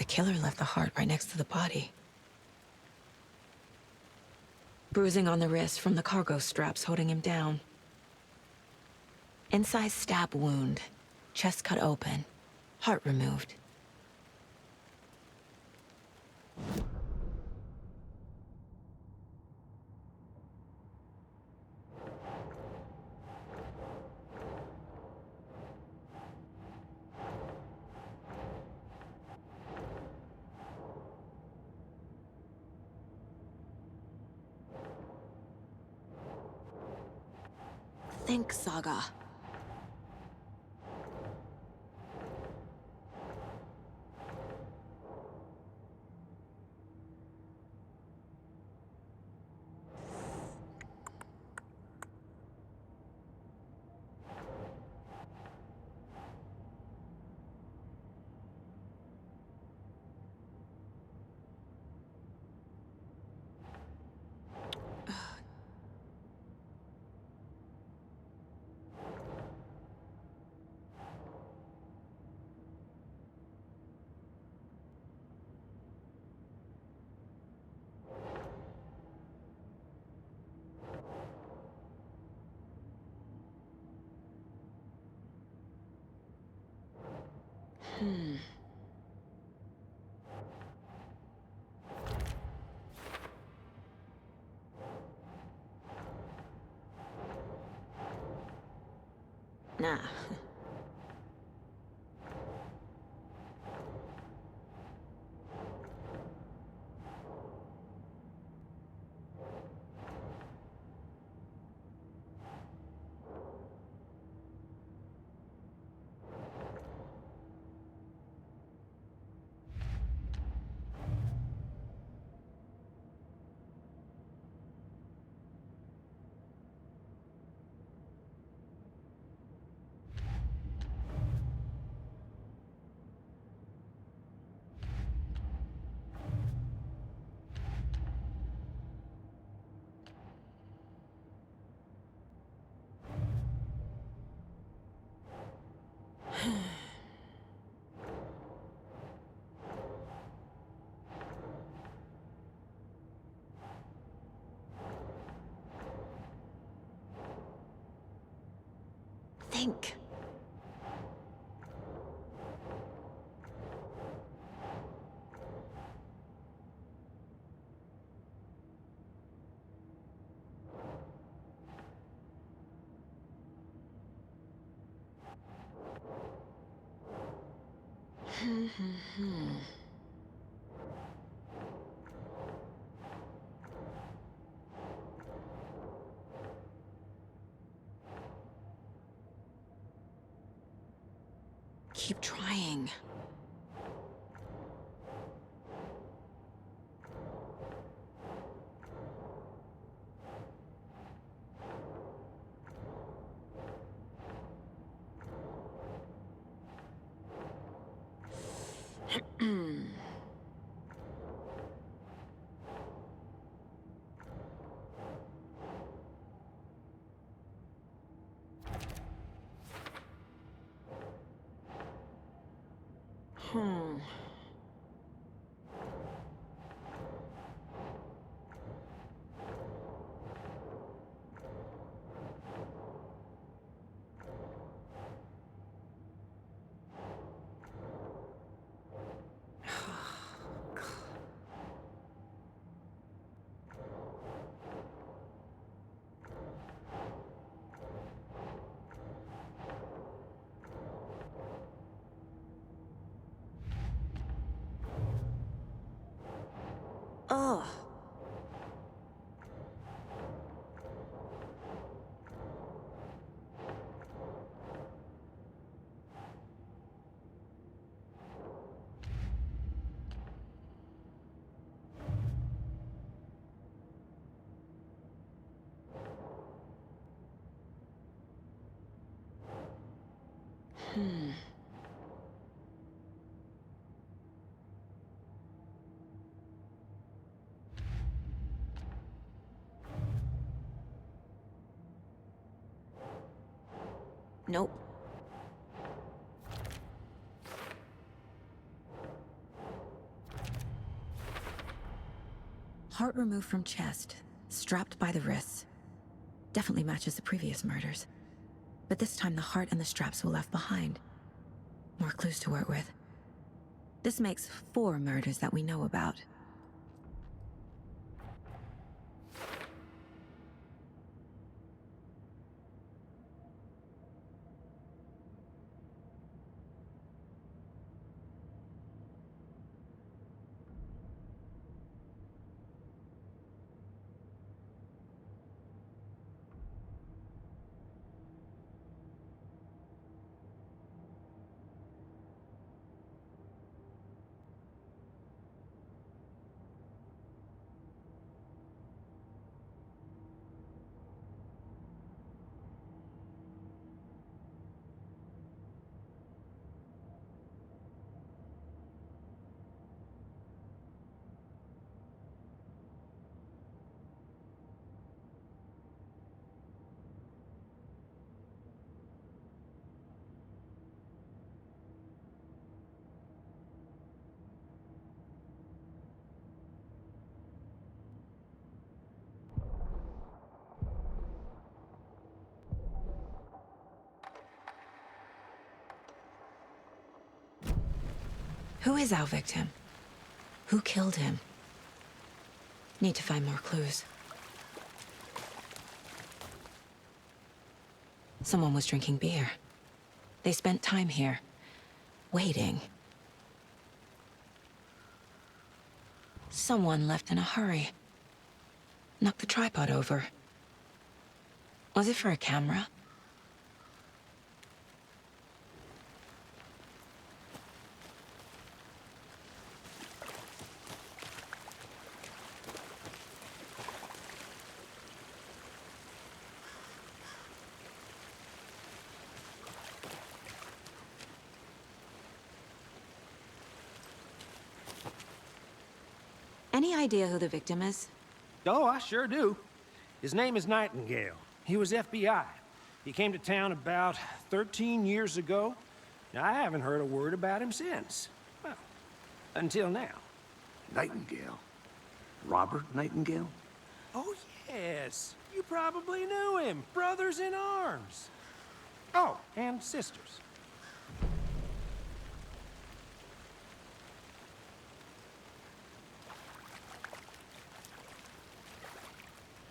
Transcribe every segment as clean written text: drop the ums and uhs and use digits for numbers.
The killer left the heart right next to the body. Bruising on the wrist from the cargo straps holding him down. Inside stab wound, chest cut open, heart removed. Think, Saga. Nah. Think. Keep trying. Hmm. Ugh. Hmm. Nope. Heart removed from chest, strapped by the wrists. Definitely matches the previous murders. But this time the heart and the straps were left behind. More clues to work with. This makes 4 murders that we know about. Who is our victim? Who killed him? Need to find more clues. Someone was drinking beer. They spent time here, waiting. Someone left in a hurry. Knocked the tripod over. Was it for a camera? Any idea who the victim is? Oh, I sure do. His name is Nightingale. He was FBI. He came to town about 13 years ago. Now, I haven't heard a word about him since. Well, until now. Nightingale? Robert Nightingale? Oh, yes. You probably knew him. Brothers in arms. Oh, and sisters.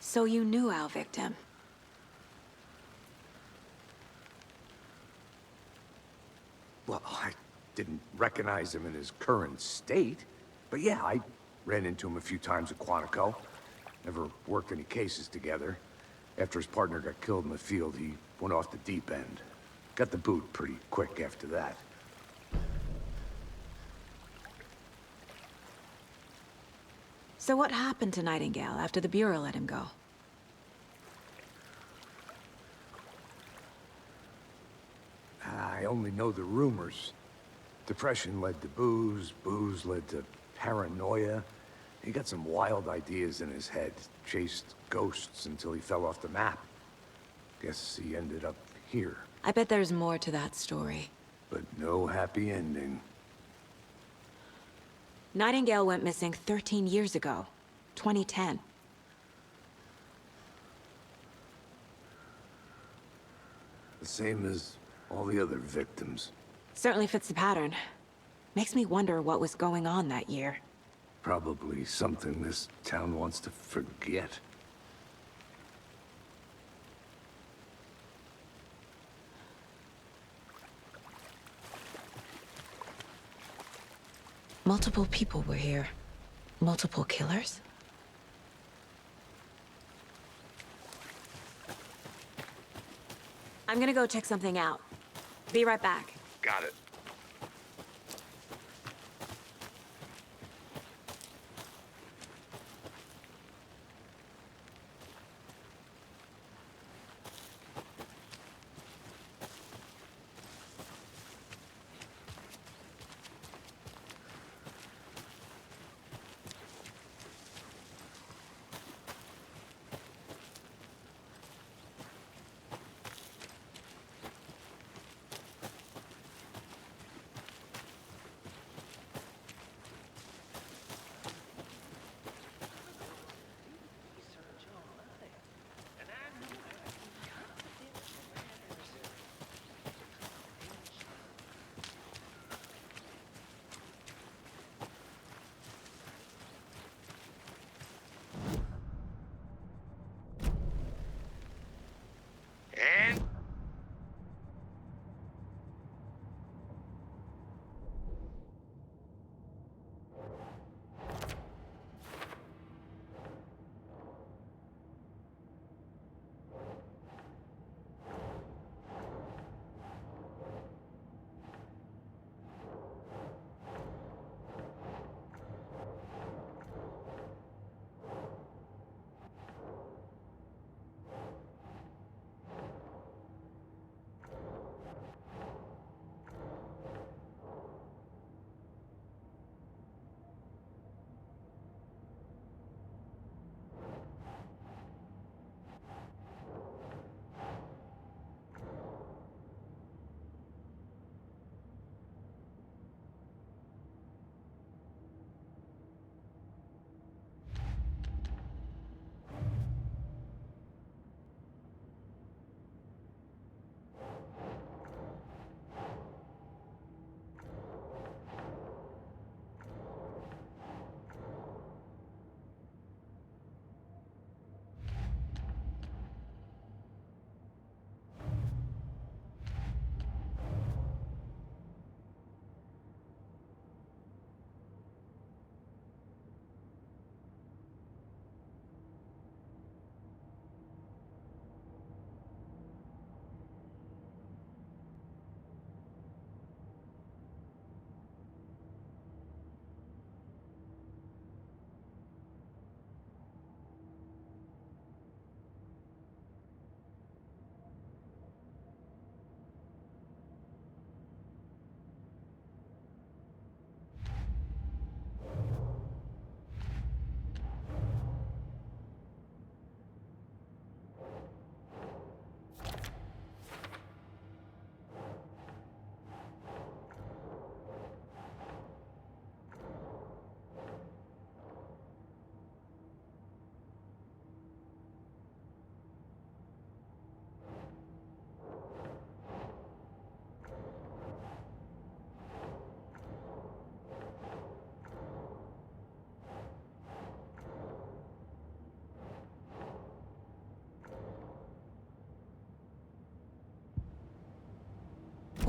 So you knew our victim? Well, I didn't recognize him in his current state. But yeah, I ran into him a few times at Quantico. Never worked any cases together. After his partner got killed in the field, he went off the deep end. Got the boot pretty quick after that. So what happened to Nightingale after the Bureau let him go? I only know the rumors. Depression led to booze, booze led to paranoia. He got some wild ideas in his head, chased ghosts until he fell off the map. Guess he ended up here. I bet there's more to that story. But no happy ending. Nightingale went missing 13 years ago, 2010. The same as all the other victims. Certainly fits the pattern. Makes me wonder what was going on that year. Probably something this town wants to forget. Multiple people were here. Multiple killers? I'm gonna go check something out. Be right back. Got it.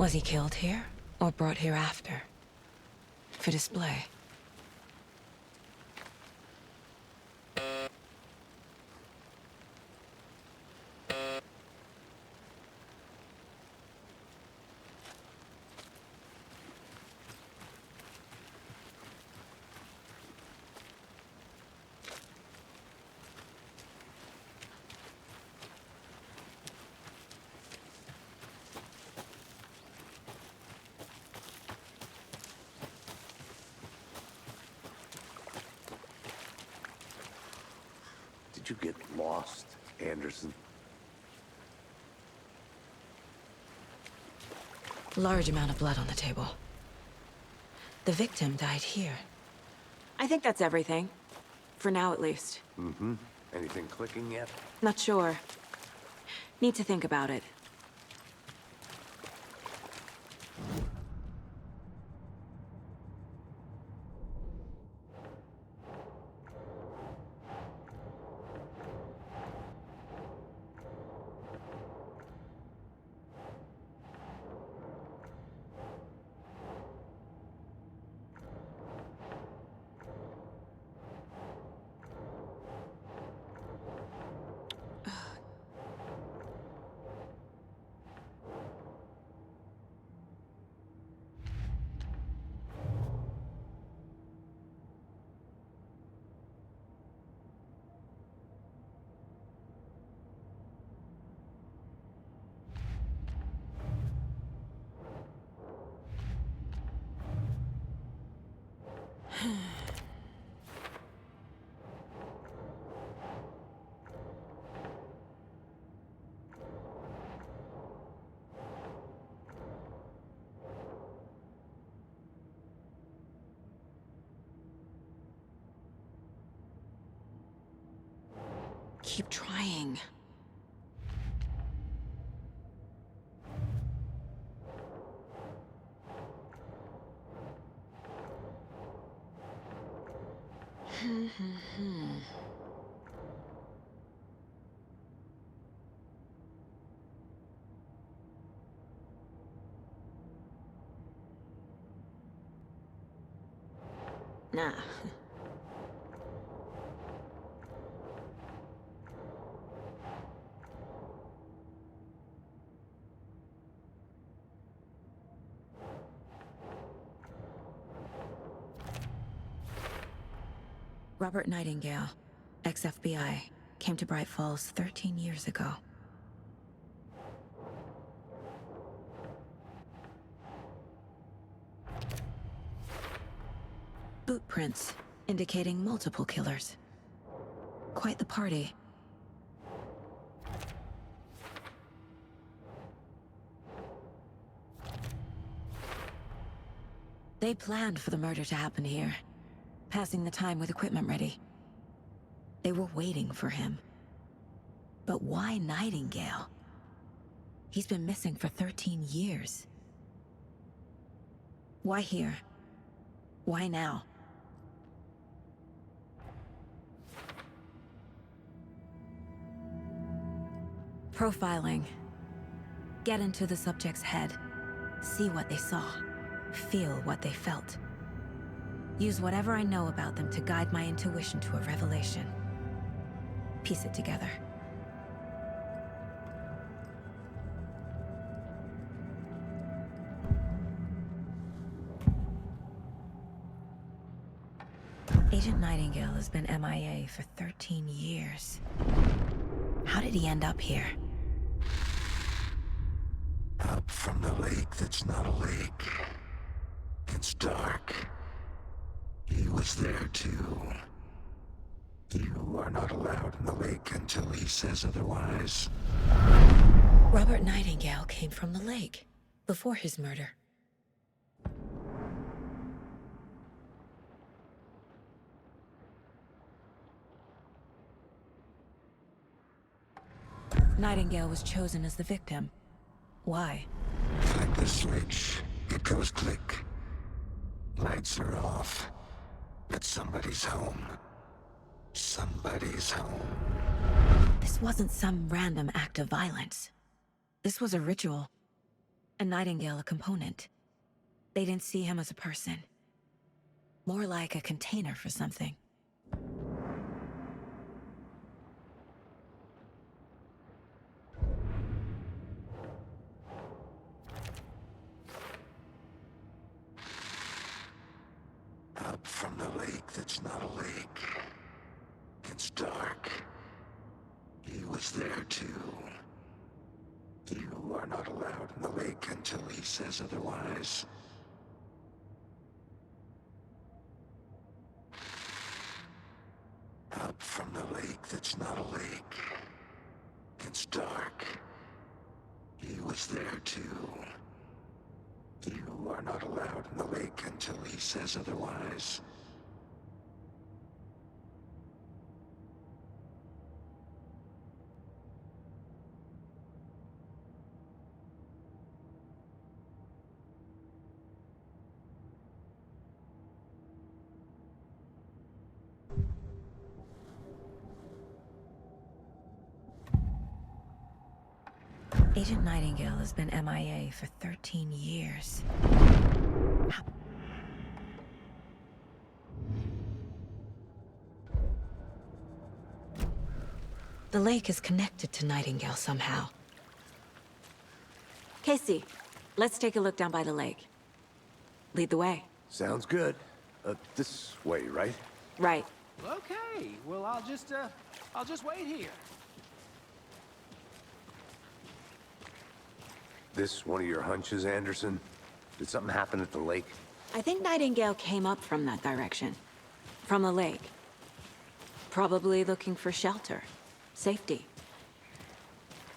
Was he killed here, or brought here after? For display? Did you get lost, Anderson? Large amount of blood on the table. The victim died here. I think that's everything. For now, at least. Mm-hmm. Anything clicking yet? Not sure. Need to think about it. Keep trying. Nah. Robert Nightingale, ex-FBI, came to Bright Falls 13 years ago. Boot prints, indicating multiple killers. Quite the party. They planned for the murder to happen here, passing the time with equipment ready. They were waiting for him. But why Nightingale? He's been missing for 13 years. Why here? Why now? Profiling. Get into the subject's head. See what they saw. Feel what they felt. Use whatever I know about them to guide my intuition to a revelation. Piece it together. Agent Nightingale has been MIA for 13 years. How did he end up here? Up from the lake that's not a lake. It's dark. He was there too. You are not allowed in the lake until he says otherwise. Robert Nightingale came from the lake, before his murder. Nightingale was chosen as the victim. Why? Like the switch, it goes click. Lights are off. But somebody's home. Somebody's home. This wasn't some random act of violence. This was a ritual. and Nightingale a component. They didn't see him as a person. More like a container for something. Up from the lake that's not a lake. It's dark. He was there too. You are not allowed in the lake until he says otherwise. Up from the lake that's not a lake. It's dark. He was there too. You are not allowed in the lake until he says otherwise. Agent Nightingale has been MIA for 13 years. The lake is connected to Nightingale somehow. Casey, let's take a look down by the lake. Lead the way. Sounds good. This way, right? Right. Okay, well, I'll just wait here. This one of your hunches, Anderson? Did something happen at the lake? I think Nightingale came up from that direction. From the lake. Probably looking for shelter. Safety.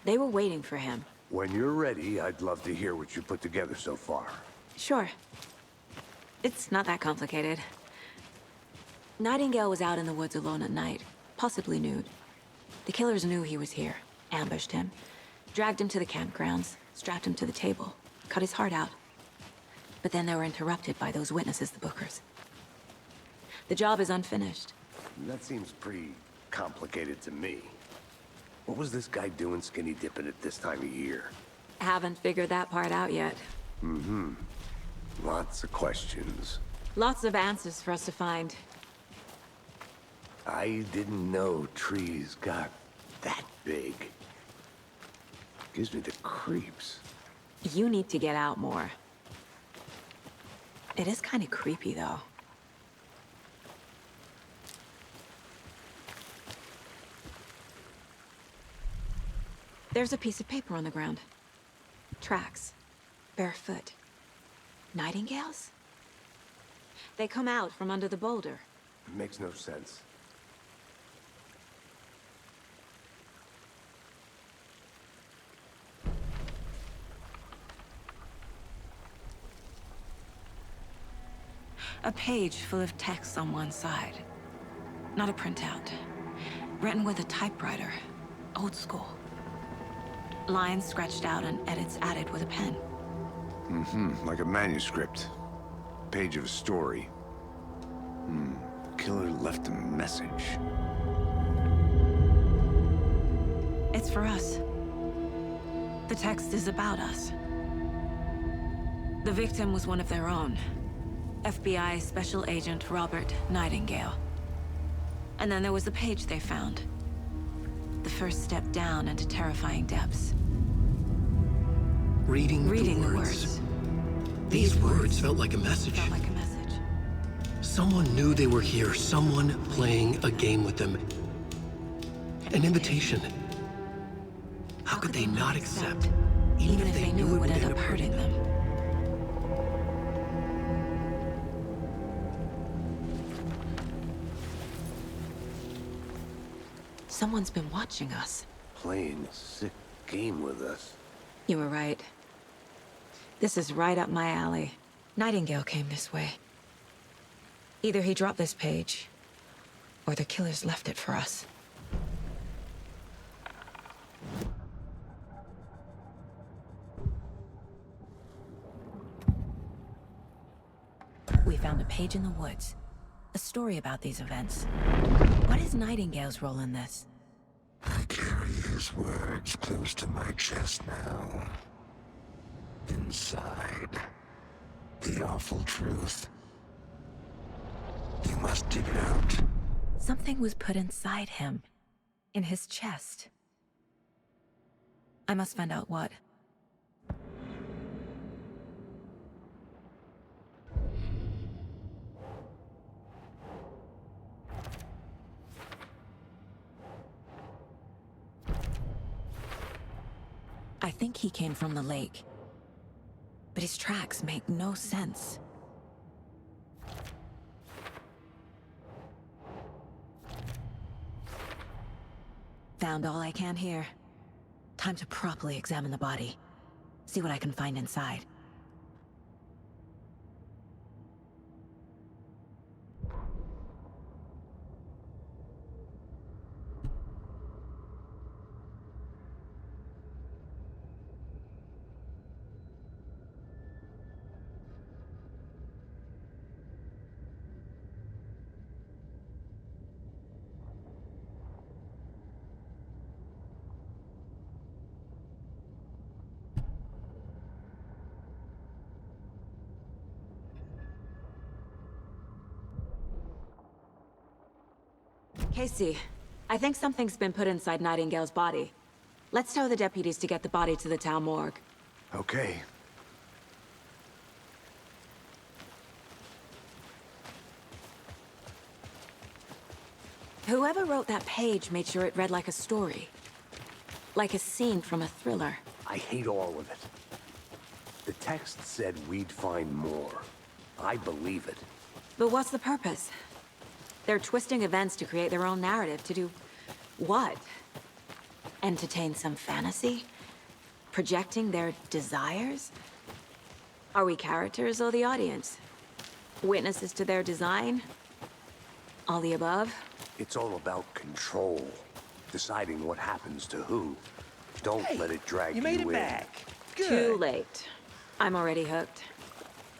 They were waiting for him. When you're ready, I'd love to hear what you put together so far. Sure. It's not that complicated. Nightingale was out in the woods alone at night, possibly nude. The killers knew he was here, ambushed him, dragged him to the campgrounds, strapped him to the table, cut his heart out. But then they were interrupted by those witnesses, the Bookers. The job is unfinished. That seems pretty complicated to me. What was this guy doing skinny dipping at this time of year? Haven't figured that part out yet. Lots of questions. Lots of answers for us to find. I didn't know trees got that big. Gives me the creeps. You need to get out more. It is kind of creepy, though. There's a piece of paper on the ground. Tracks. Barefoot. Nightingales? They come out from under the boulder. Makes no sense. A page full of text on one side. Not a printout. Written with a typewriter. Old school. Lines scratched out and edits added with a pen. Like a manuscript. Page of a story. The killer left a message. It's for us. The text is about us. The victim was one of their own. FBI Special Agent Robert Nightingale. And then there was the page they found. The first step down into terrifying depths. Reading the the words. These words felt like a message. Felt like a message. Someone knew they were here, someone playing a game with them. An invitation. How could they not accept, even if they knew it would end up hurting them? Someone's been watching us. Playing a sick game with us. You were right. This is right up my alley. Nightingale came this way. Either he dropped this page, or the killers left it for us. We found a page in the woods. A story about these events. What is Nightingale's role in this? I carry his words close to my chest now. Inside. The awful truth. You must dig it out. Something was put inside him. In his chest. I must find out what. I think he came from the lake. But his tracks make no sense. Found all I can here. Time to properly examine the body. See what I can find inside. Casey, I think something's been put inside Nightingale's body. Let's tell the deputies to get the body to the town morgue. Okay. Whoever wrote that page made sure it read like a story. Like a scene from a thriller. I hate all of it. The text said we'd find more. I believe it. But what's the purpose? They're twisting events to create their own narrative. To do what? Entertain some fantasy? Projecting their desires? Are we characters or the audience? Witnesses to their design? All the above? It's all about control. Deciding what happens to who. Don't let it drag you made it in. back. Good. Too late. I'm already hooked.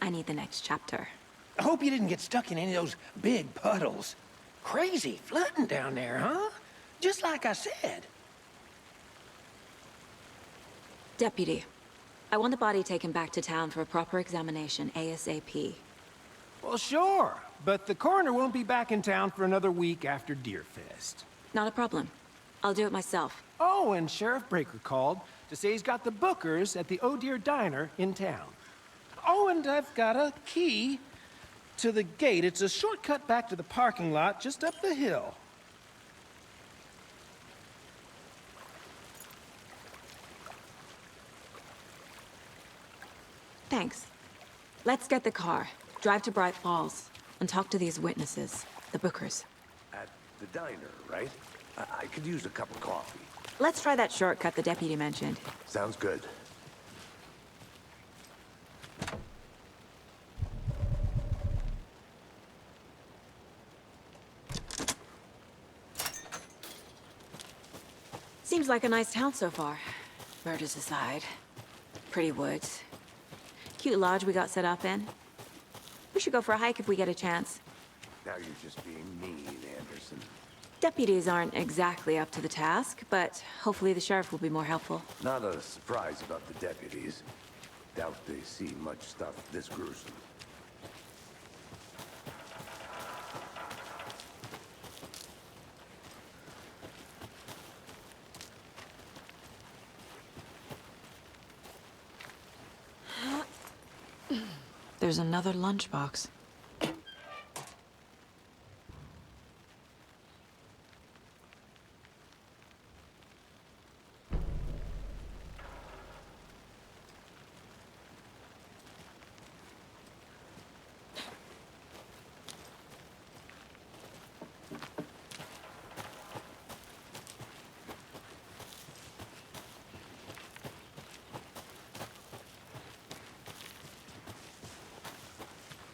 I need the next chapter. I hope you didn't get stuck in any of those big puddles. Crazy flooding down there, huh? Just like I said. Deputy, I want the body taken back to town for a proper examination ASAP. Well, sure. But the coroner won't be back in town for another week after Deerfest. Not a problem. I'll do it myself. Oh, and Sheriff Breaker called to say he's got the Bookers at the Oh Dear Diner in town. Oh, and I've got a key to the gate. It's a shortcut back to the parking lot just up the hill. Thanks. Let's get the car, drive to Bright Falls, and talk to these witnesses, the Bookers. At the diner, right? I could use a cup of coffee. Let's try that shortcut the deputy mentioned. Sounds good. Seems like a nice town so far. Murders aside. Pretty woods. Cute lodge we got set up in. We should go for a hike if we get a chance. Now you're just being mean, Anderson. Deputies aren't exactly up to the task, but hopefully the sheriff will be more helpful. Not a surprise about the deputies. Doubt they see much stuff this gruesome. There's another lunchbox.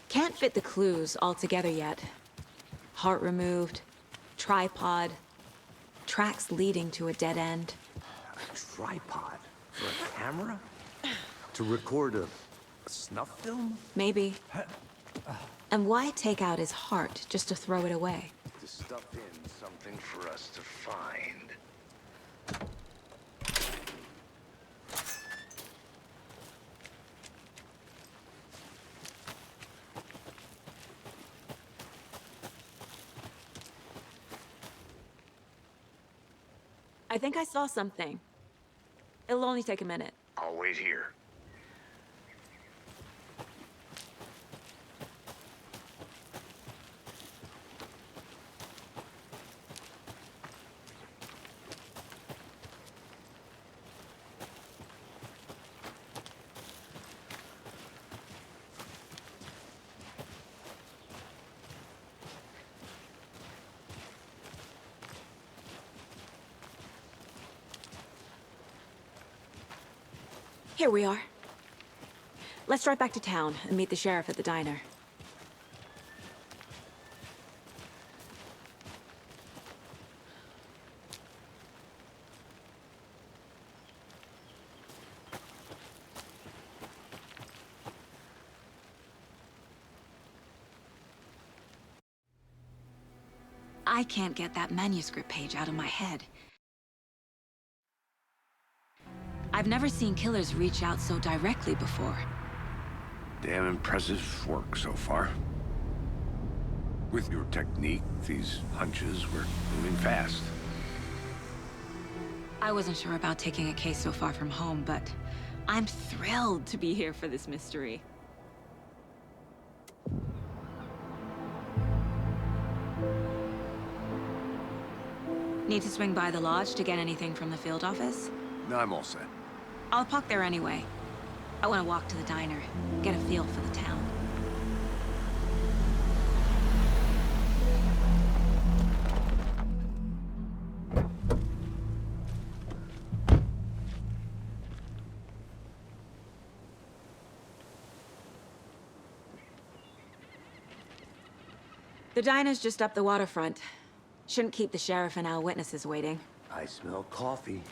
Can't fit the clues all together yet. Heart removed, tripod, tracks leading to a dead end. A tripod? For a camera? To record a snuff film? Maybe. And why take out his heart just to throw it away? To stuff in something for us to find. I think I saw something. It'll only take a minute. I'll wait here. Here we are. Let's drive back to town and meet the sheriff at the diner. I can't get that manuscript page out of my head. I've never seen killers reach out so directly before. Damn impressive work so far. With your technique, these hunches were moving fast. I wasn't sure about taking a case so far from home, but I'm thrilled to be here for this mystery. Need to swing by the lodge to get anything from the field office? No, I'm all set. I'll park there anyway. I want to walk to the diner, get a feel for the town. The diner's just up the waterfront. Shouldn't keep the sheriff and our witnesses waiting. I smell coffee.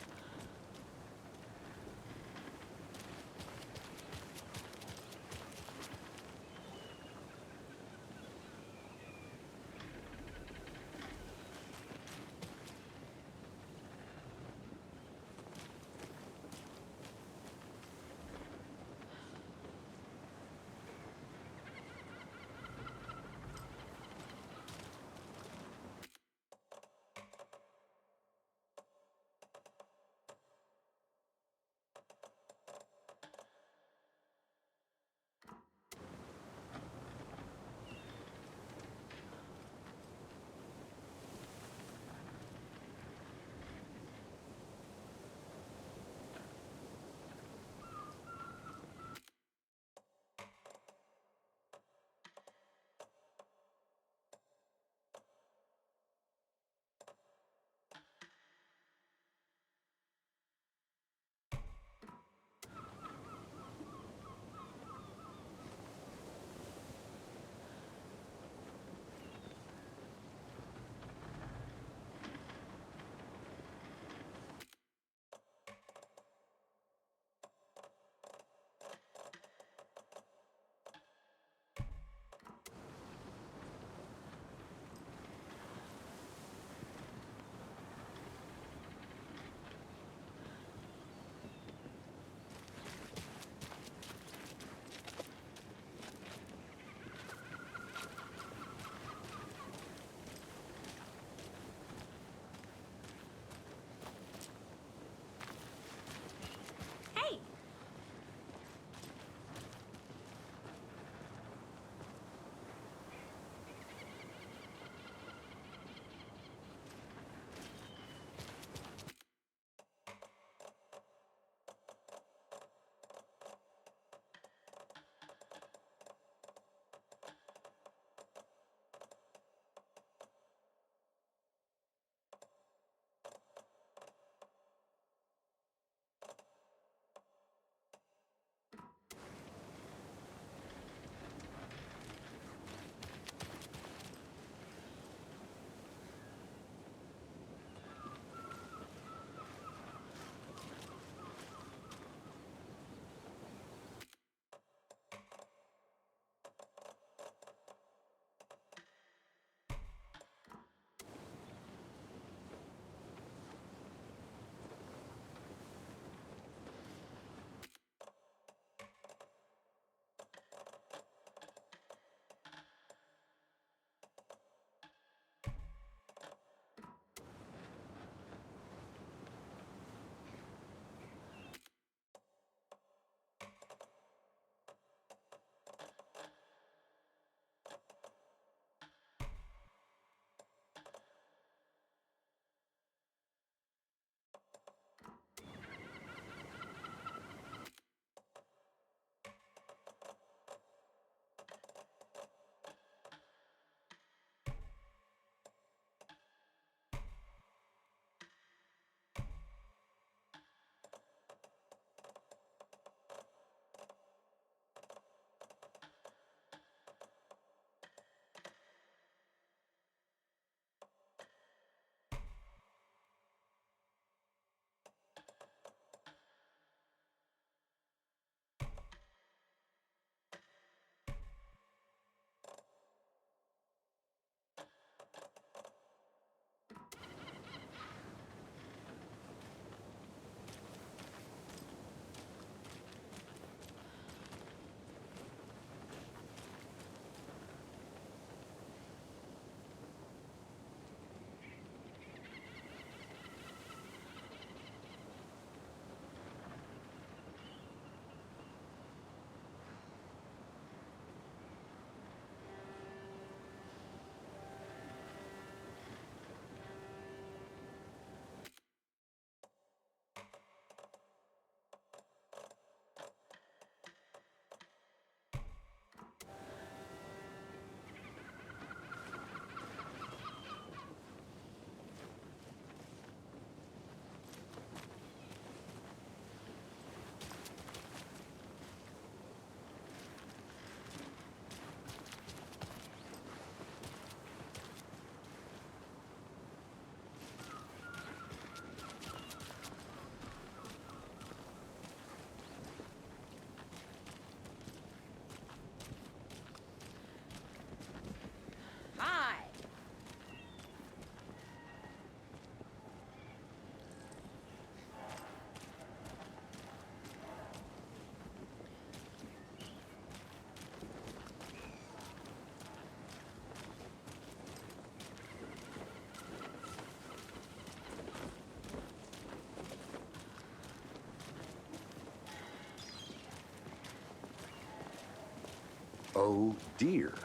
Oh dear.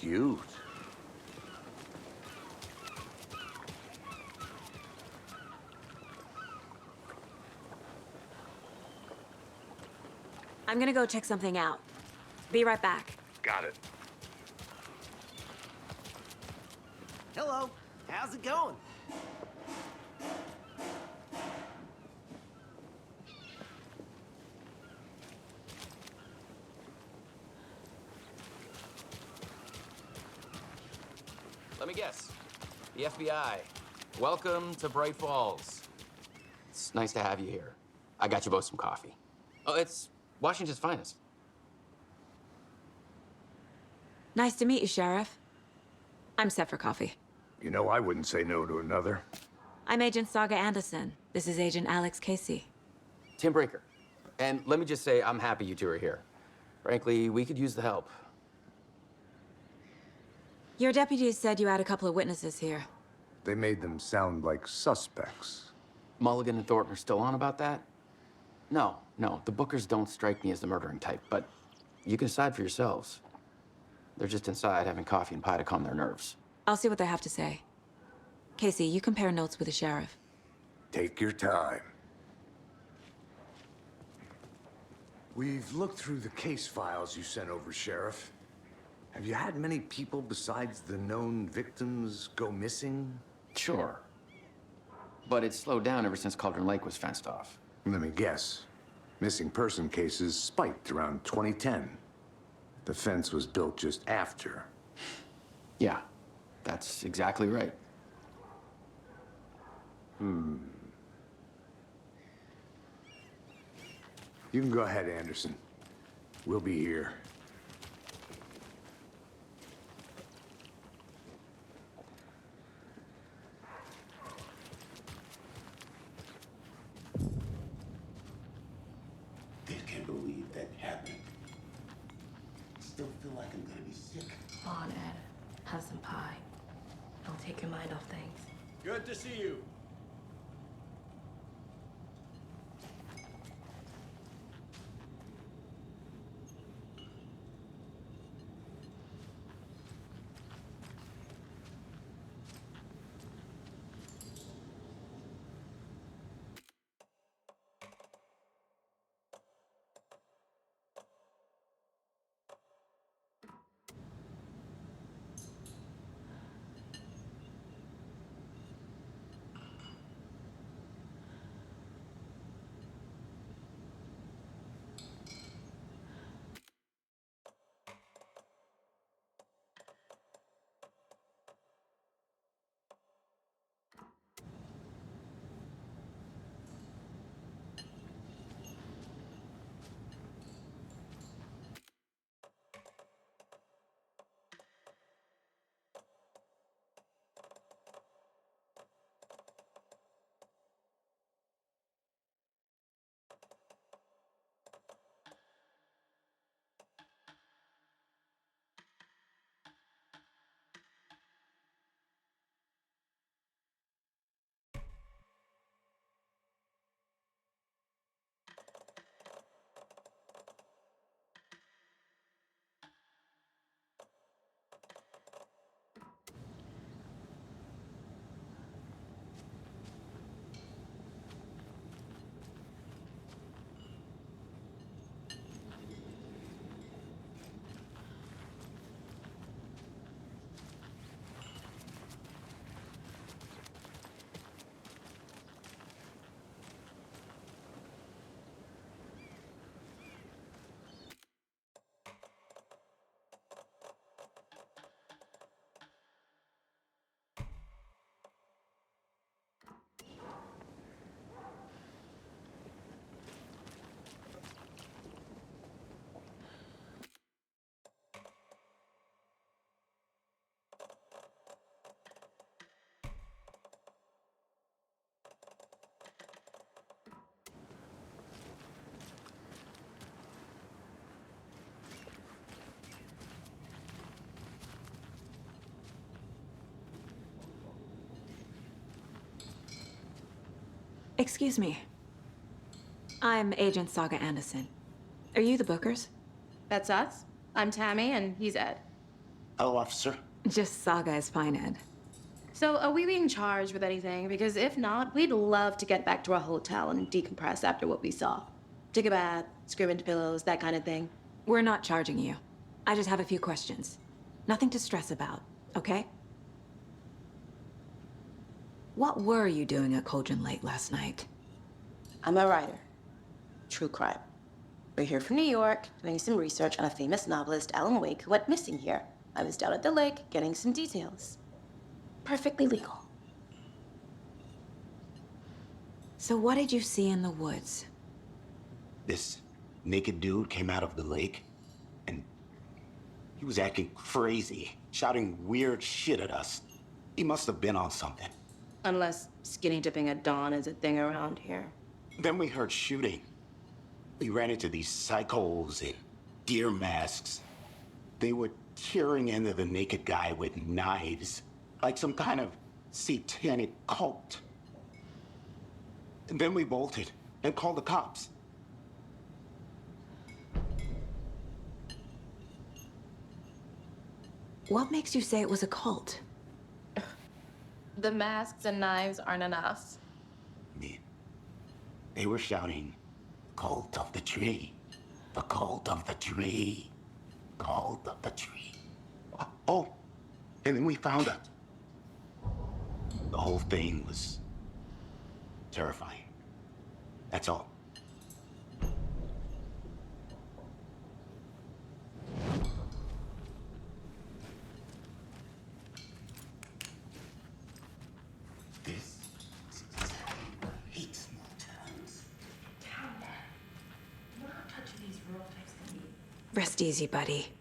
Cute. I'm gonna go check something out. Be right back. Got it. Hello. How's it going? Let me guess. The FBI. Welcome to Bright Falls. It's nice to have you here. I got you both some coffee. Oh, it's Washington's finest. Nice to meet you, Sheriff. I'm set for coffee. You know, I wouldn't say no to another. I'm Agent Saga Anderson. This is Agent Alex Casey. Tim Breaker. And let me just say, I'm happy you two are here. Frankly, we could use the help. Your deputies said you had a couple of witnesses here. They made them sound like suspects. Mulligan and Thornton are still on about that? No, the Bookers don't strike me as the murdering type, but you can decide for yourselves. They're just inside having coffee and pie to calm their nerves. I'll see what they have to say. Casey, you compare notes with the sheriff. Take your time. We've looked through the case files you sent over, Sheriff. Have you had many people besides the known victims go missing? Sure. But it's slowed down ever since Cauldron Lake was fenced off. Let me guess. Missing person cases spiked around 2010. The fence was built just after. Yeah, that's exactly right. You can go ahead, Anderson. We'll be here. I can't believe that happened. Still feel like I'm gonna be sick. Come on, Ed. Have some pie. Don't take your mind off things. Good to see you. Excuse me. I'm Agent Saga Anderson. Are you the Bookers? That's us? I'm Tammy, and he's Ed. Hello, officer. Just Saga is fine, Ed. So, are we being charged with anything? Because if not, we'd love to get back to our hotel and decompress after what we saw. Take a bath, scream into pillows, that kind of thing. We're not charging you. I just have a few questions. Nothing to stress about, okay? What were you doing at Cauldron Lake last night? I'm a writer. True crime. We're here from New York, doing some research on a famous novelist, Alan Wake, who went missing here. I was down at the lake, getting some details. Perfectly legal. So what did you see in the woods? This naked dude came out of the lake, and he was acting crazy, shouting weird shit at us. He must have been on something. Unless skinny dipping at dawn is a thing around here. Then we heard shooting. We ran into these psychos in deer masks. They were tearing into the naked guy with knives, like some kind of satanic cult. And then we bolted and called the cops. What makes you say it was a cult? The masks and knives aren't enough. They were shouting, "Cult of the tree, the cult of the tree, cult of the tree." Oh, and then we found out. The whole thing was terrifying. That's all. This hates motels. We're not touching these rural types of meat. Rest easy, buddy.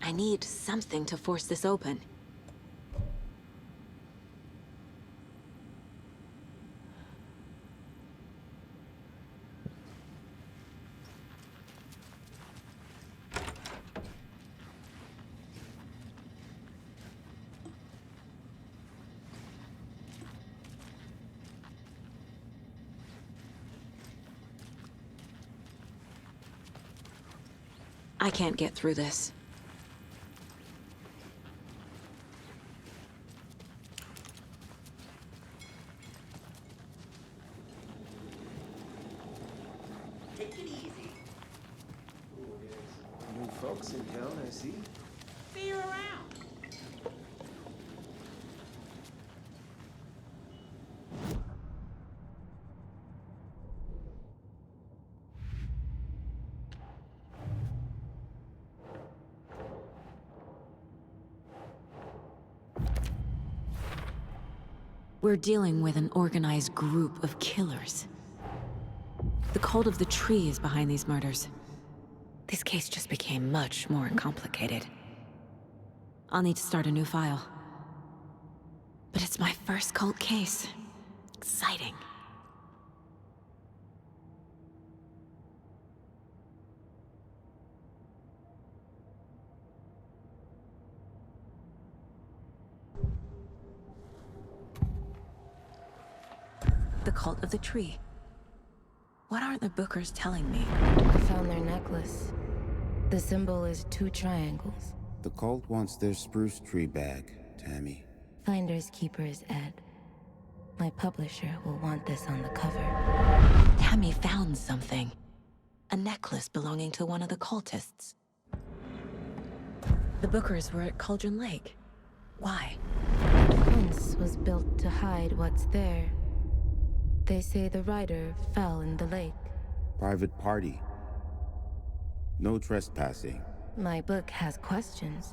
I need something to force this open. I can't get through this. Take it easy. New folks in town, I see. See you around. We're dealing with an organized group of killers. The cult of the tree is behind these murders. This case just became much more complicated. I'll need to start a new file. But it's my first cult case. Exciting. The cult of the tree. What aren't the Bookers telling me? I found their necklace. The symbol is 2 triangles. The cult wants their spruce tree back, Tammy. Finders keepers, Ed. My publisher will want this on the cover. Tammy found something. A necklace belonging to one of the cultists. The Bookers were at Cauldron Lake. Why? The fence was built to hide what's there. They say the rider fell in the lake. Private party. No trespassing. My book has questions.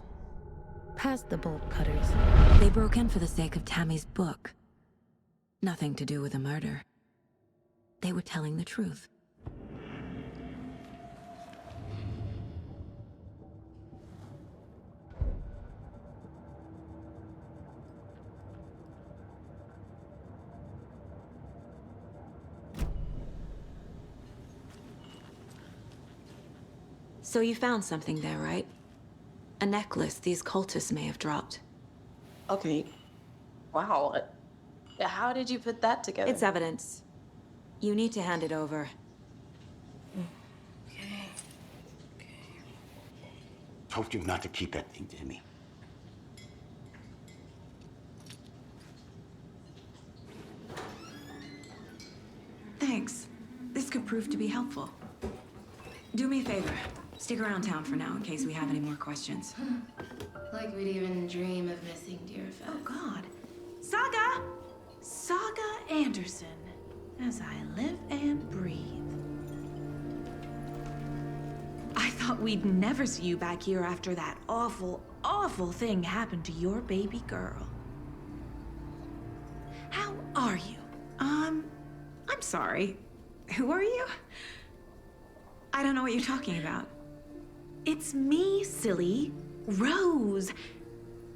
Past the bolt cutters. They broke in for the sake of Tammy's book. Nothing to do with the murder. They were telling the truth. So you found something there, right? A necklace these cultists may have dropped. Okay. Wow. How did you put that together? It's evidence. You need to hand it over. Told you not to keep that thing to me. Thanks. This could prove to be helpful. Do me a favor. Stick around town for now in case we have any more questions. Like we'd even dream of missing dear Fez. Oh, God. Saga! Saga Anderson. As I live and breathe. I thought we'd never see you back here after that awful, awful thing happened to your baby girl. How are you? I'm sorry. Who are you? I don't know what you're talking about. It's me, silly. Rose.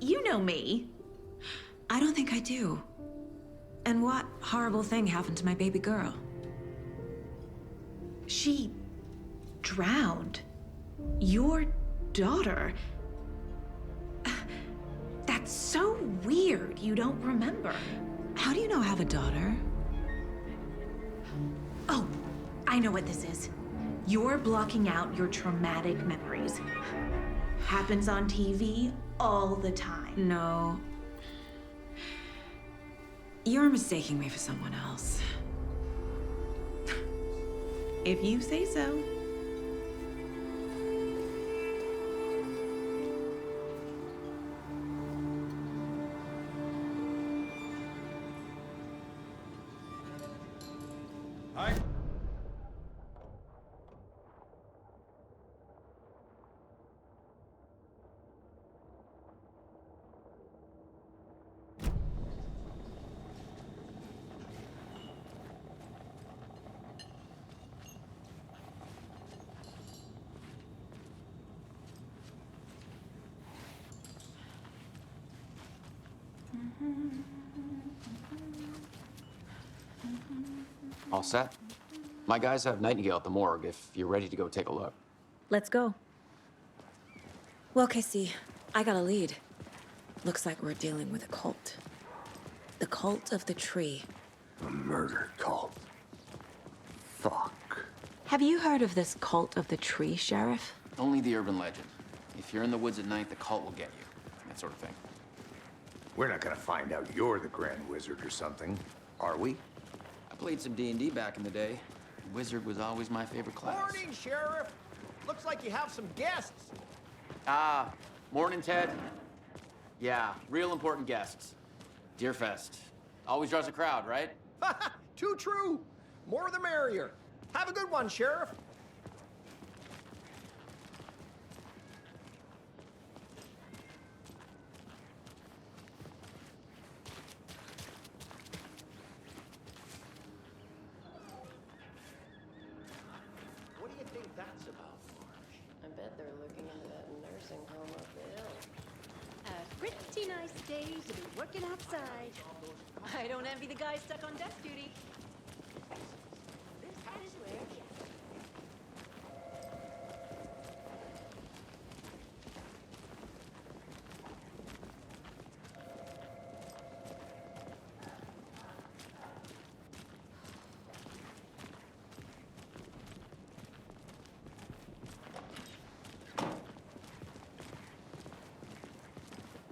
You know me. I don't think I do. And what horrible thing happened to my baby girl? She drowned. Your daughter. That's so weird you don't remember. How do you know I have a daughter? Oh, I know what this is. You're blocking out your traumatic memories. Happens on TV all the time. No. You're mistaking me for someone else. If you say so. Hi. All set? My guys have Nightingale at the morgue if you're ready to go take a look. Let's go. Well, Casey, I got a lead. Looks like we're dealing with a cult. The cult of the tree. A murder cult. Fuck. Have you heard of this cult of the tree, Sheriff? Only the urban legend. If you're in the woods at night, the cult will get you. That sort of thing. We're not gonna find out you're the Grand Wizard or something, are we? I played some D&D back in the day. Wizard was always my favorite class. Morning, Sheriff. Looks like you have some guests. Ah, morning, Ted. Yeah, real important guests. Deerfest. Always draws a crowd, right? Too true. More the merrier. Have a good one, Sheriff. What do you think that's about, Marge? I bet they're looking into that nursing home up the hill. A pretty nice day to be working outside. I don't envy the guy stuck on desk duty. This is where it is.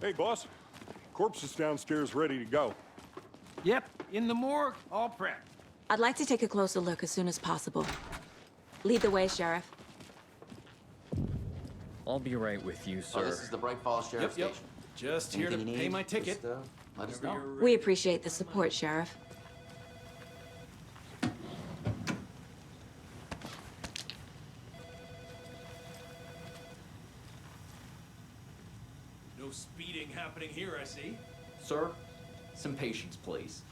Hey, boss. Corpse is downstairs ready to go. Yep, in the morgue, all prepped. I'd like to take a closer look as soon as possible. Lead the way, Sheriff. I'll be right with you, sir. Oh, this is the Bright Falls Sheriff's Yep. Station. Just here to Anything you pay need, my ticket. just, let us know. We appreciate the support, Sheriff. happening here, I see. Sir, some patience, please.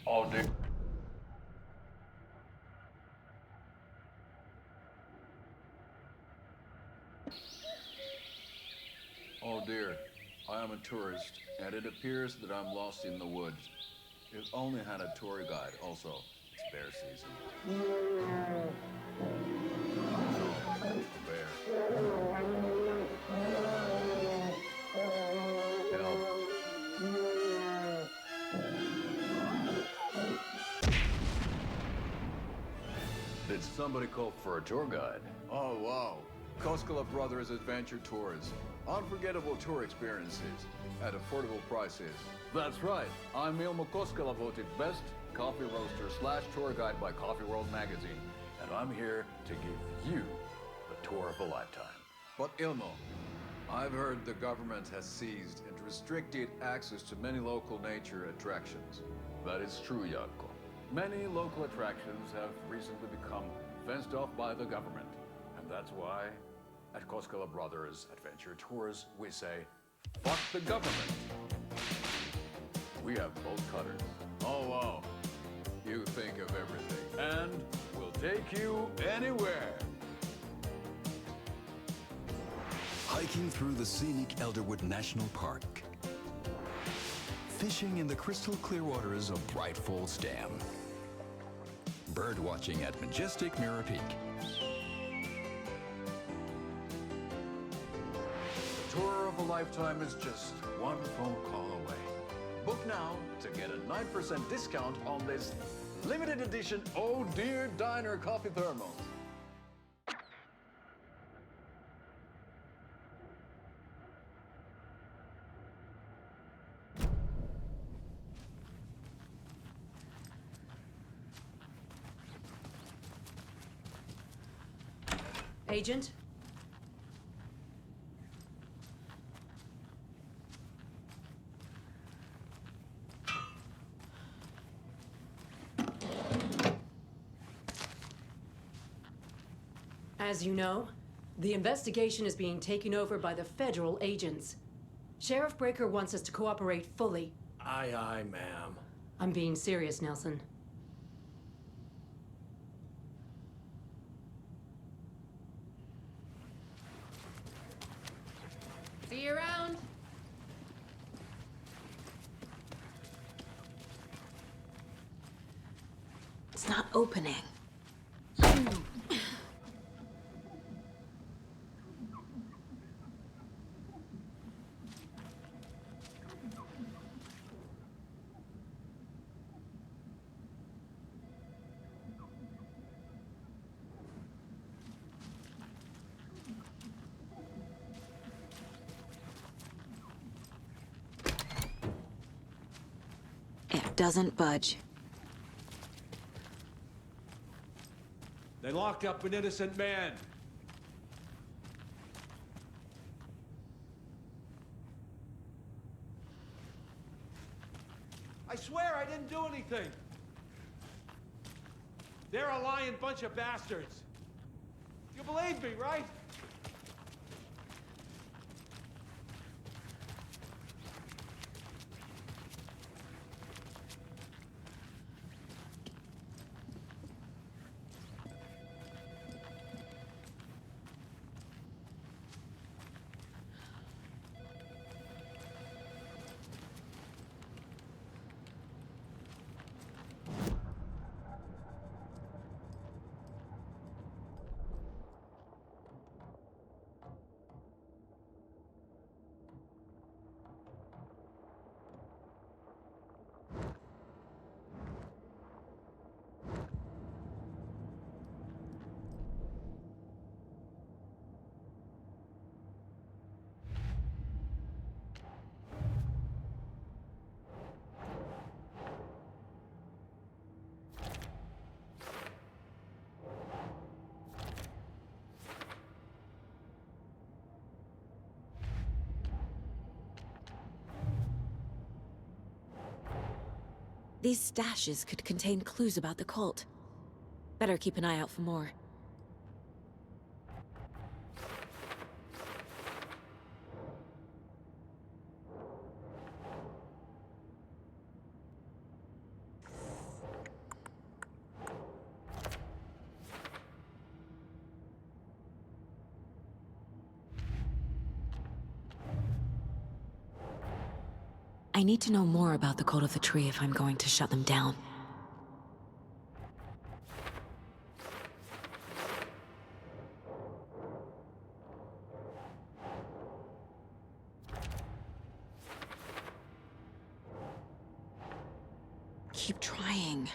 Oh, dude. Oh dear, I am a tourist, and it appears that I'm lost in the woods. If only had a tour guide. Also, it's bear season. No, a bear. Help. Did somebody call for a tour guide? Oh, wow. Koskela Brothers Adventure Tours. Unforgettable tour experiences at affordable prices. That's right. I'm Ilmo Koskela, voted best coffee roaster / tour guide by Coffee World magazine. And I'm here to give you the tour of a lifetime. But Ilmo, I've heard the government has seized and restricted access to many local nature attractions. That is true, Jaakko. Many local attractions have recently become fenced off by the government. And that's why at Koskela Brothers Adventure Tours, we say, fuck the government. We have bolt cutters. Oh, wow. You think of everything. And we'll take you anywhere. Hiking through the scenic Elderwood National Park. Fishing in the crystal clear waters of Bright Falls Dam. Bird watching at majestic Mirror Peak. The tour of a lifetime is just one phone call away. Book now to get a 9% discount on this limited edition Oh Dear Diner coffee thermos. Agent? As you know, the investigation is being taken over by the federal agents. Sheriff Breaker wants us to cooperate fully. Aye, aye, ma'am. I'm being serious, Nelson. See you around. It's not opening. It doesn't budge. They locked up an innocent man. I swear I didn't do anything. They're a lying bunch of bastards. You believe me, right? These stashes could contain clues about the cult. Better keep an eye out for more. I need to know more about the Cult of the Tree if I'm going to shut them down. Keep trying.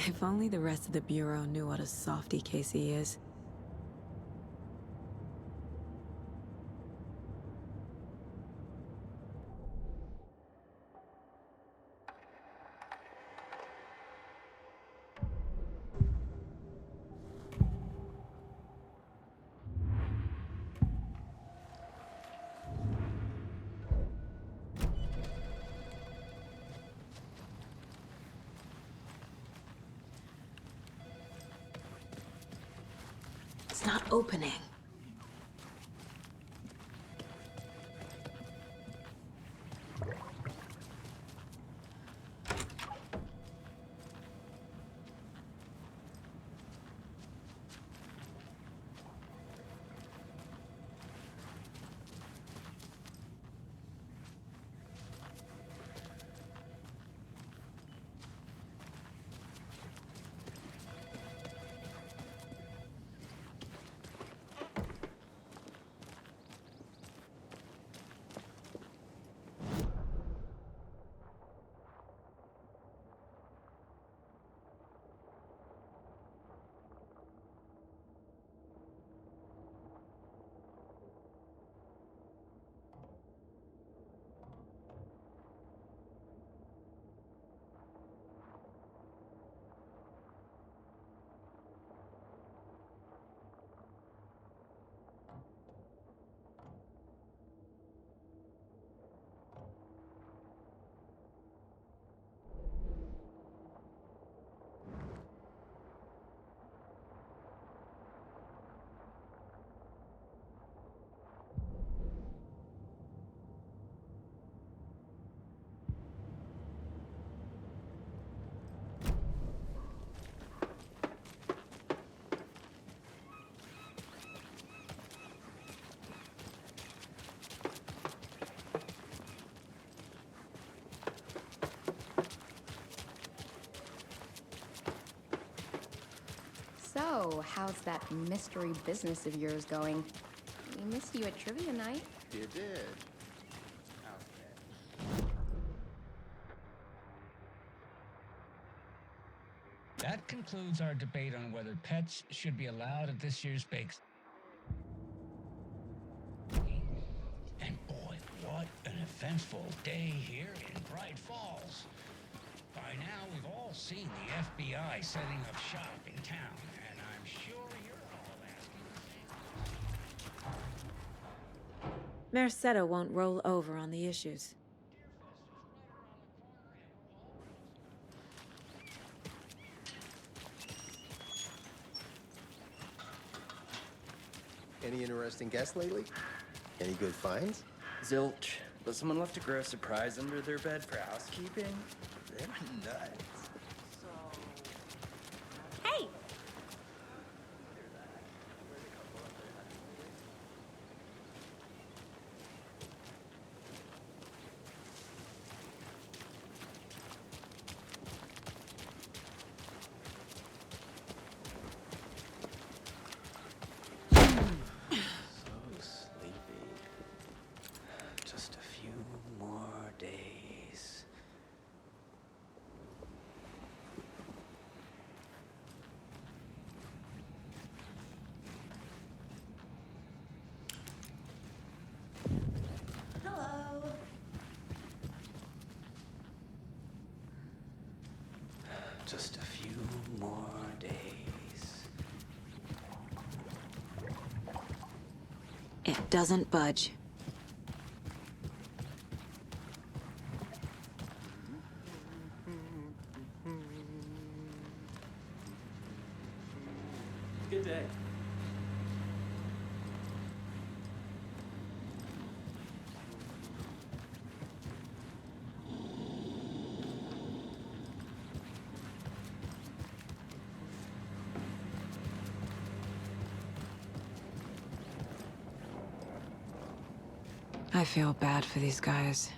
If only the rest of the Bureau knew what a softy Casey is. It's not opening. So, how's that mystery business of yours going? We missed you at trivia night. You did. That concludes our debate on whether pets should be allowed at this year's SPEC. And boy, what an eventful day here in Bright Falls. By now, we've all seen the FBI setting up shop in town, and I'm sure you're all asking. Merced won't roll over on the issues. Any interesting guests lately? Any good finds? Zilch, but someone left a gross surprise under their bed for housekeeping? They're nuts. Hey! Just a few more days. It doesn't budge. Good day. I feel bad for these guys.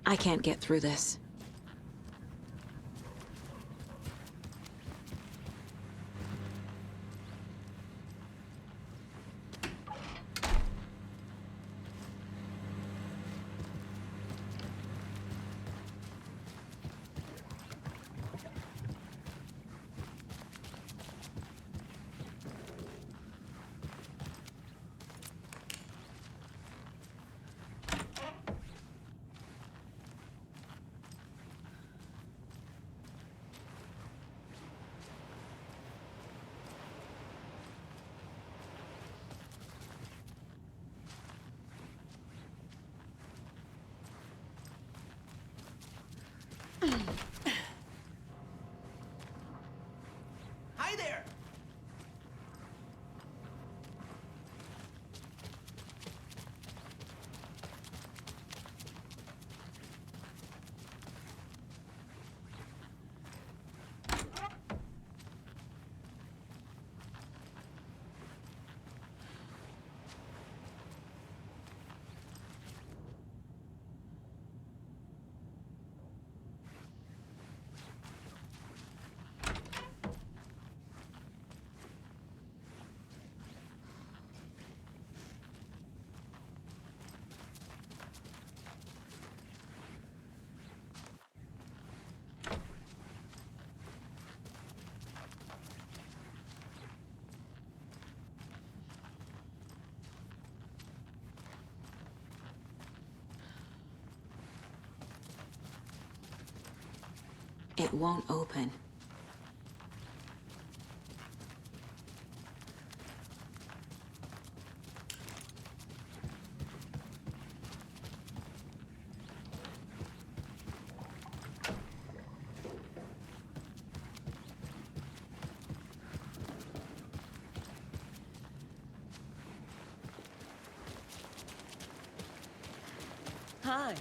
I can't get through this. Hi there! It won't open. Hi.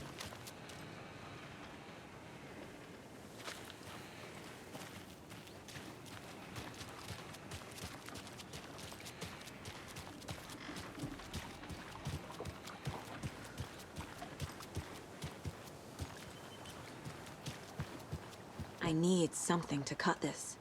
I need something to cut this.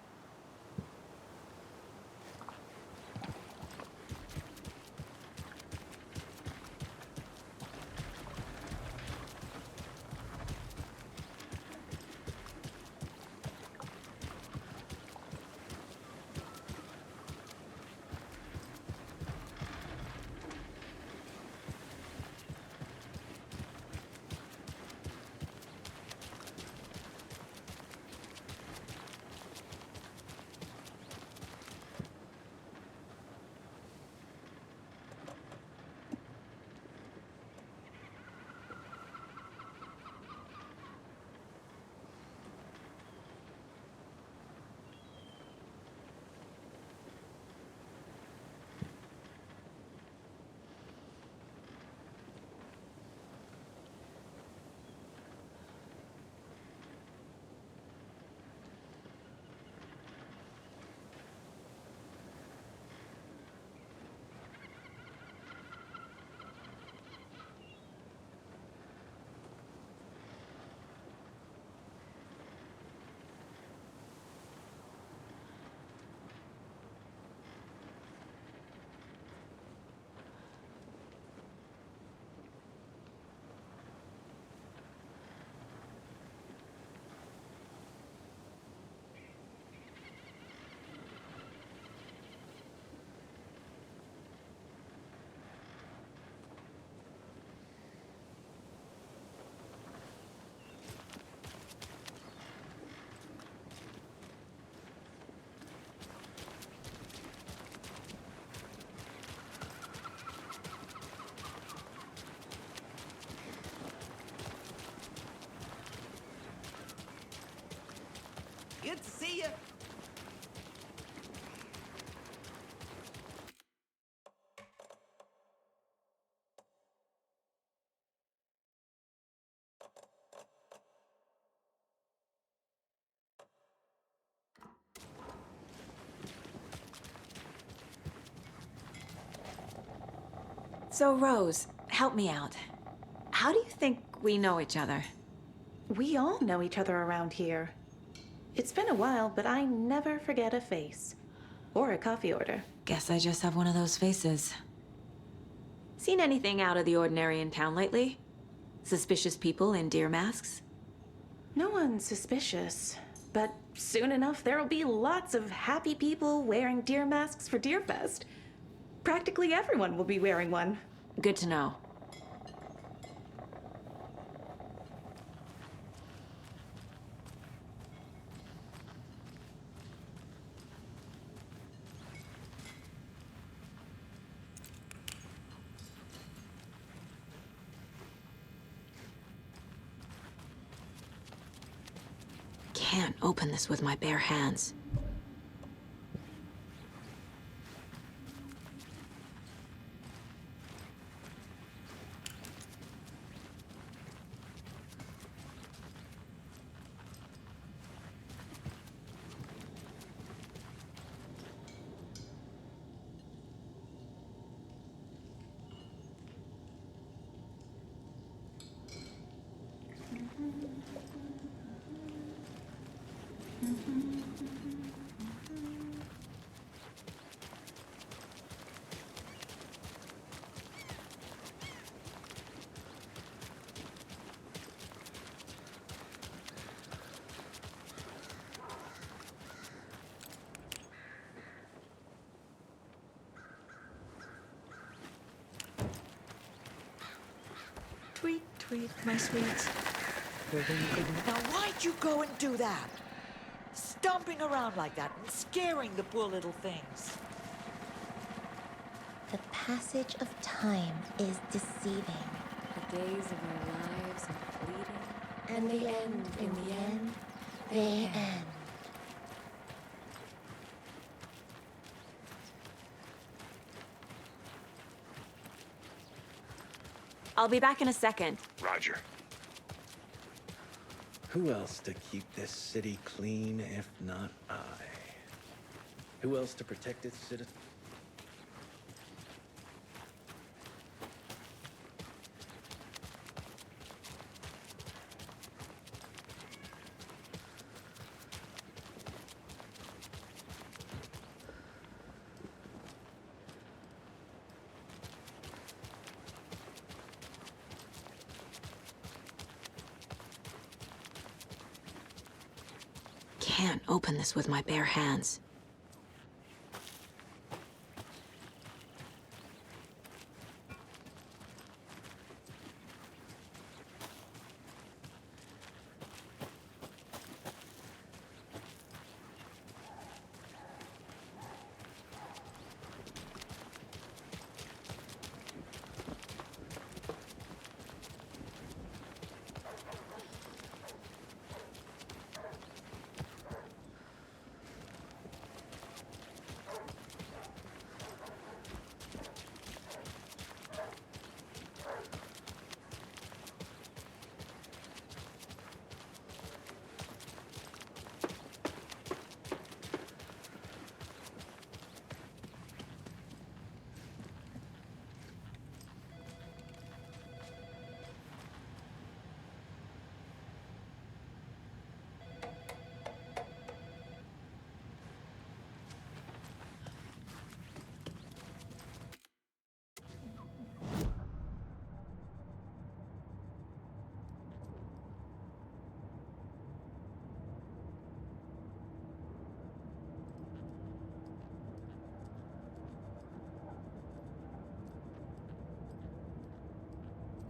see ya. So, Rose, help me out. How do you think we know each other? We all know each other around here. It's been a while, but I never forget a face. Or a coffee order. Guess I just have one of those faces. Seen anything out of the ordinary in town lately? Suspicious people in deer masks? No one's suspicious. But soon enough, there'll be lots of happy people wearing deer masks for Deerfest. Practically everyone will be wearing one. Good to know. Can't open this with my bare hands. Tweet, tweet, my sweets. Now, why'd you go and do that? Stomping around like that and scaring the poor little things. The passage of time is deceiving. The days of our lives are fleeting. And they end in the end. They end. I'll be back in a second. Roger. Who else to keep this city clean if not I? Who else to protect its citizens? Can't open this with my bare hands.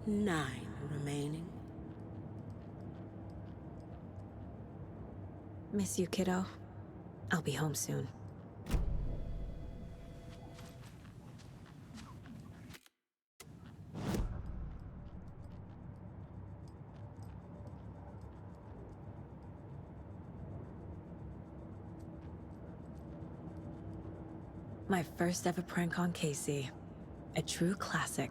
Nine remaining. Miss you, kiddo. I'll be home soon. My first ever prank on Casey. A true classic.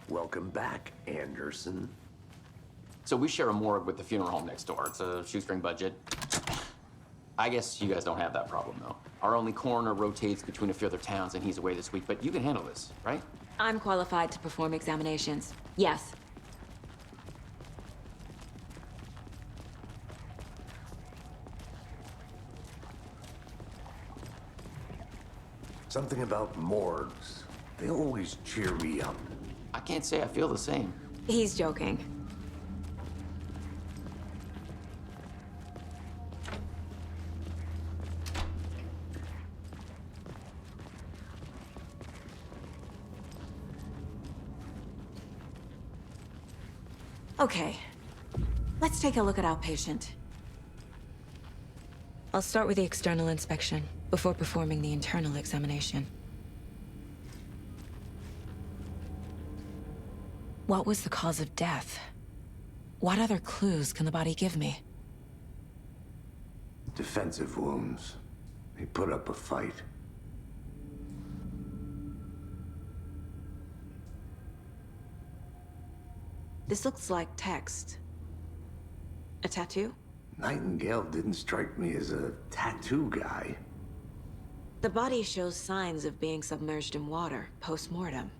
Welcome back, Anderson. So we share a morgue with the funeral home next door. It's a shoestring budget. I guess you guys don't have that problem, though. Our only coroner rotates between a few other towns, and he's away this week, but you can handle this, right? I'm qualified to perform examinations. Yes. Something about morgues. They always cheer me up. I can't say I feel the same. He's joking. Okay, let's take a look at our patient. I'll start with the external inspection before performing the internal examination. What was the cause of death? What other clues can the body give me? Defensive wounds. He put up a fight. This looks like text. A tattoo? Nightingale didn't strike me as a tattoo guy. The body shows signs of being submerged in water, post-mortem.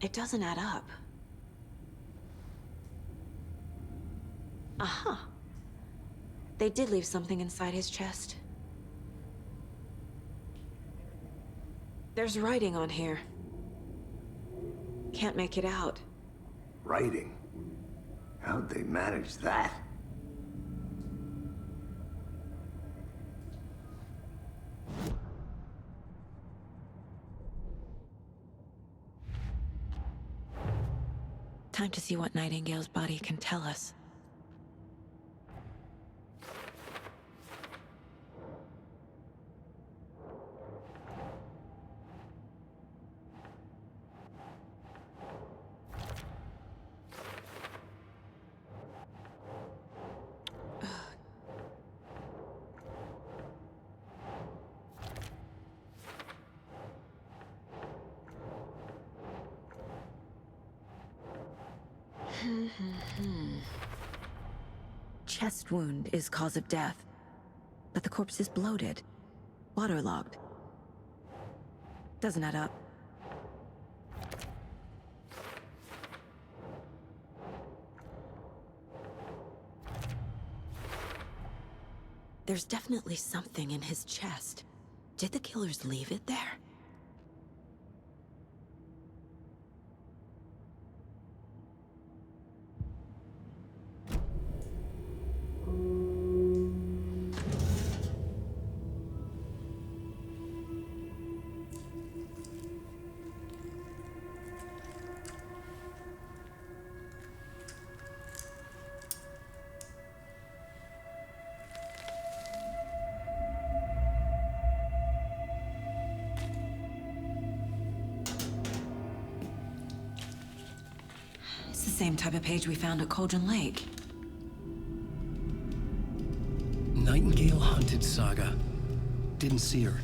It doesn't add up. Aha. They did leave something inside his chest. There's writing on here. Can't make it out. Writing? How'd they manage that? Time to see what Nightingale's body can tell us. Chest wound is cause of death, but the corpse is bloated, waterlogged. Doesn't add up. There's definitely something in his chest. Did the killers leave it there? Same type of page we found at Cauldron Lake. Nightingale hunted Saga. Didn't see her.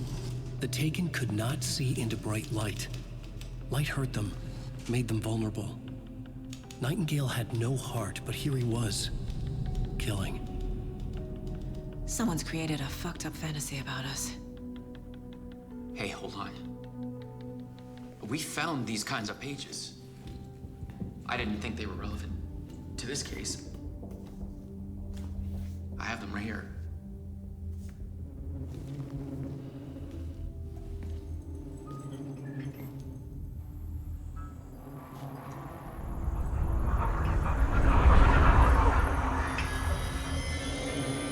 The Taken could not see into bright light. Light hurt them, made them vulnerable. Nightingale had no heart, but here he was, killing. Someone's created a fucked up fantasy about us. Hey, hold on. We found these kinds of pages. I didn't think they were relevant to this case. I have them right here.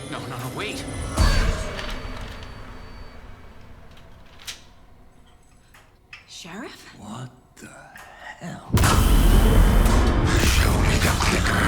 No, wait! Sheriff? What the hell? Show me the clicker.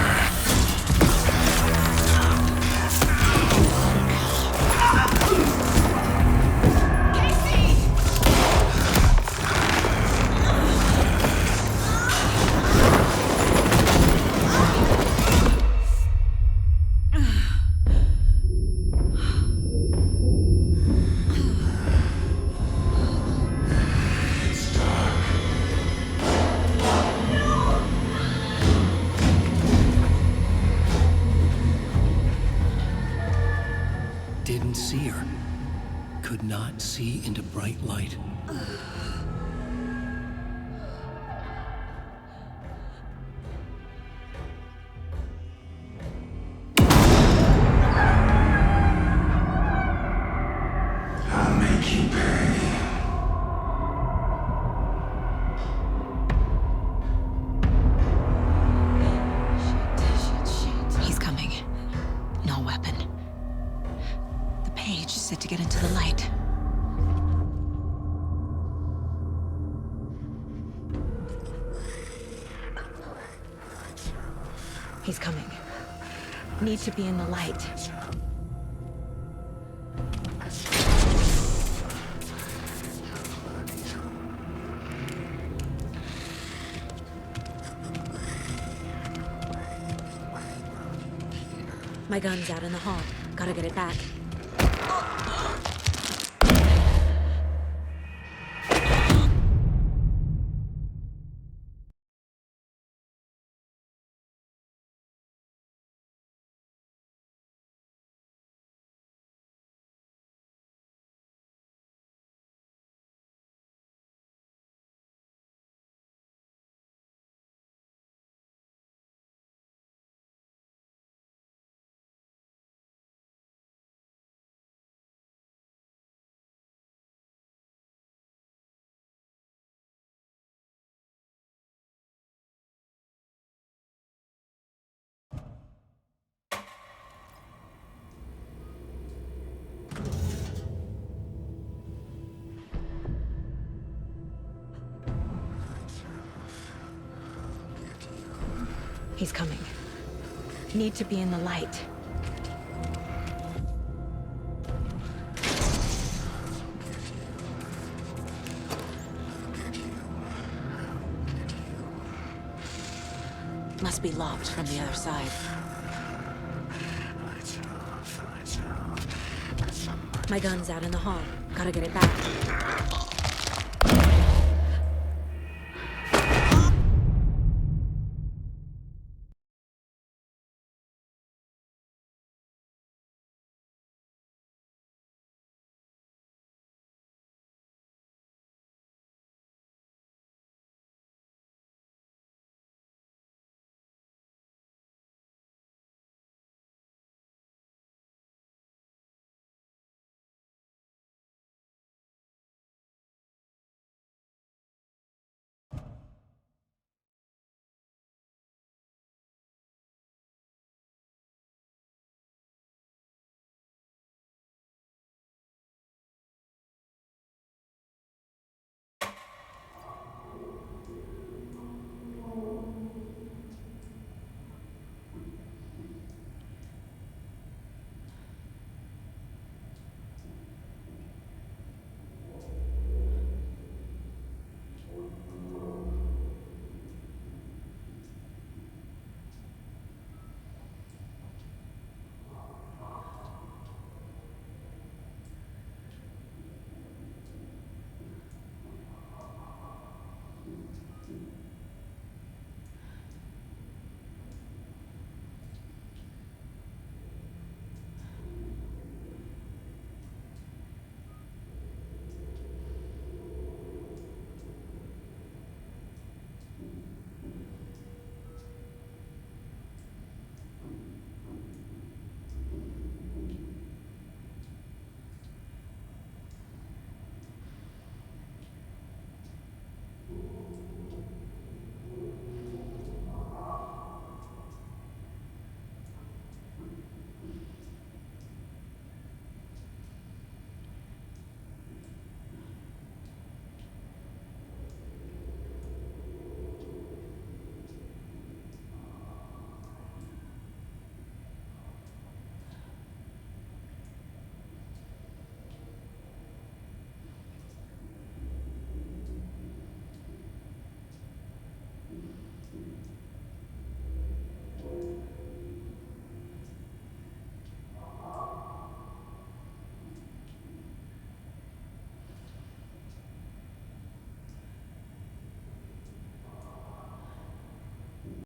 Didn't see her. Could not see into bright light. I'll make you pay. He's coming. No weapon. The page is set to get into the light. He's coming. Need to be in the light. My gun's out in the hall. Gotta get it back. He's coming. Need to be in the light. Must be locked from the other side. My gun's out in the hall. Gotta get it back.